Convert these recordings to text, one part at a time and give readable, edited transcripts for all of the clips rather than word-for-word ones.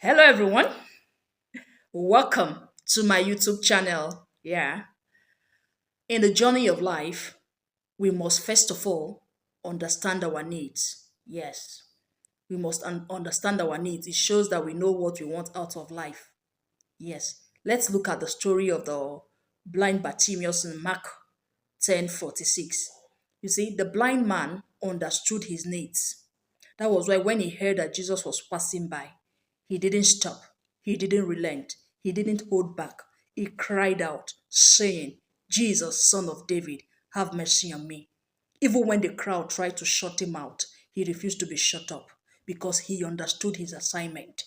Hello, everyone. Welcome to my YouTube channel. Yeah. In the journey of life, we must first of all understand our needs. Yes. We must understand our needs. It shows that we know what we want out of life. Yes. Let's look at the story of the blind Bartimaeus in Mark 10:46. You see, the blind man understood his needs. That was why when he heard that Jesus was passing by, he didn't stop, he didn't relent, he didn't hold back. He cried out, saying, Jesus, son of David, have mercy on me. Even when the crowd tried to shut him out, he refused to be shut up because he understood his assignment.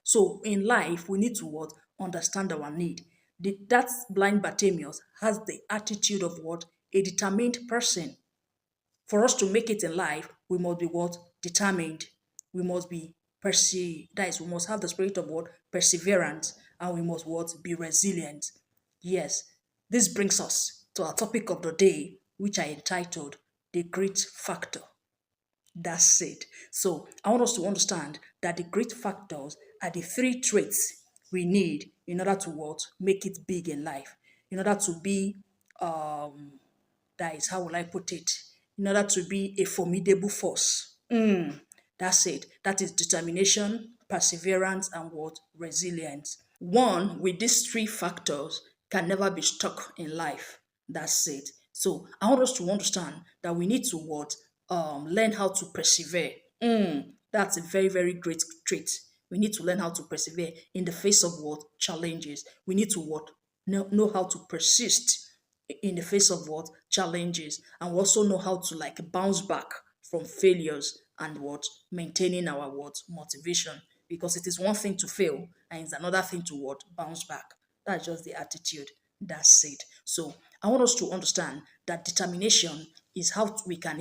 So in life, we need to what? Understand our need. That blind Bartimaeus has the attitude of what? A determined person. For us to make it in life, we must be what? Determined. We must be that is, we must have the spirit of what? Perseverance. And we must what? Be resilient. Yes. This brings us to our topic of the day, which I entitled The Great Factor. That's it. So I want us to understand that the great factors are the three traits we need in order to what? Make it big in life. In order to be that is how will I put it? In order to be a formidable force. That's it. That is determination, perseverance, and what? Resilience. One with these three factors can never be stuck in life. That's it. So I want us to understand that we need to what? Learn how to persevere. That's a very, very great trait. We need to learn how to persevere in the face of what? Challenges. We need to what? Know how to persist in the face of what? Challenges. And we also know how to like bounce back from failures and what? Maintaining our what? Motivation. Because it is one thing to fail and it's another thing to what? Bounce back. That's just the attitude. That's it. So I want us to understand that determination is how we can,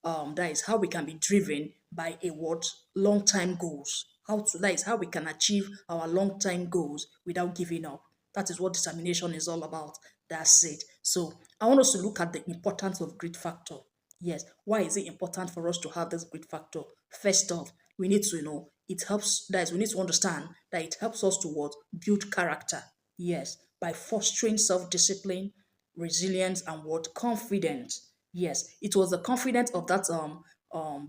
that is how we can be driven by a what? Long time goals. That is how we can achieve our long time goals without giving up. That is what determination is all about. That's it. So I want us to look at the importance of grit factor. Yes. Why is it important for us to have this grit factor? First off, we need to know it helps, that is, we need to understand that it helps us to what? Build character. Yes. By fostering self-discipline, resilience, and what? Confidence. Yes. It was the confidence of that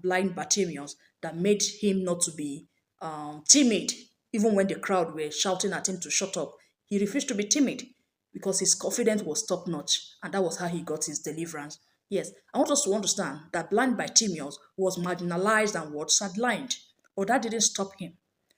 blind Bartimaeus that made him not to be timid. Even when the crowd were shouting at him to shut up, he refused to be timid because his confidence was top notch, and that was how he got his deliverance. Yes, I want us to understand that blind Bartimaeus was marginalized and was sidelined, but that didn't stop him.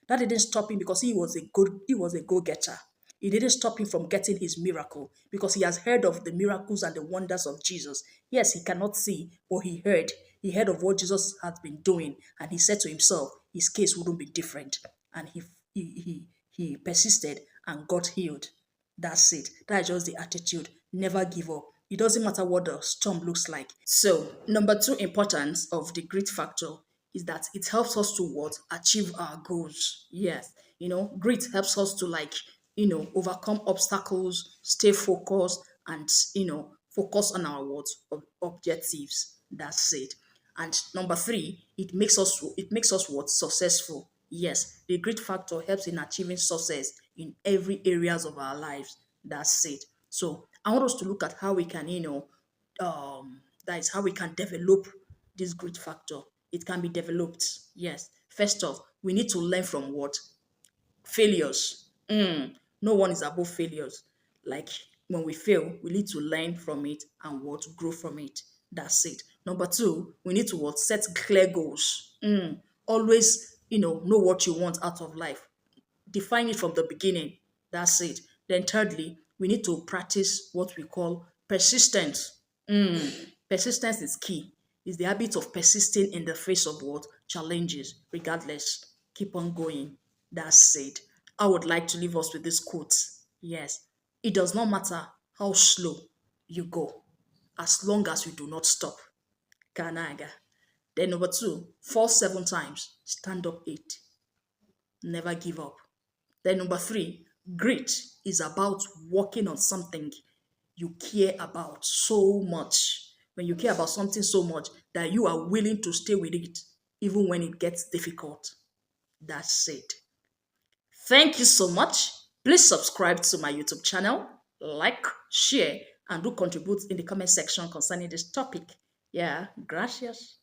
That didn't stop him because he was a go-getter. It didn't stop him from getting his miracle because he has heard of the miracles and the wonders of Jesus. Yes, he cannot see, but he heard. He heard of what Jesus had been doing, and he said to himself, his case wouldn't be different. And he persisted and got healed. That's it. That's just the attitude. Never give up. It doesn't matter what the storm looks like. So, number two importance of the grit factor is that it helps us to what? Achieve our goals. Yes. Grit helps us to overcome obstacles, stay focused, and focus on our what? Objectives. That's it. And number three, it makes us what? Successful. Yes, the grit factor helps in achieving success in every areas of our lives. That's it. So I want us to look at how we can, that is how we can develop this grit factor. It can be developed. Yes. First off, we need to learn from what? Failures. No one is above failures. Like when we fail, we need to learn from it and what? Grow from it. That's it. Number two, we need to what? Set clear goals. Always, know what you want out of life. Define it from the beginning. That's it. Then thirdly, we need to practice what we call persistence. Persistence is key. It's the habit of persisting in the face of what? Challenges, regardless. Keep on going. That's it. I would like to leave us with this quote. Yes. It does not matter how slow you go, as long as you do not stop. Kanaga. Then number two, fall 7 times, stand up 8. Never give up. Then number three, grit is about working on something you care about so much. When you care about something so much that you are willing to stay with it even when it gets difficult. That's it. Thank you so much. Please subscribe to my YouTube channel, like, share, and do contribute in the comment section concerning this topic. Yeah, gracias.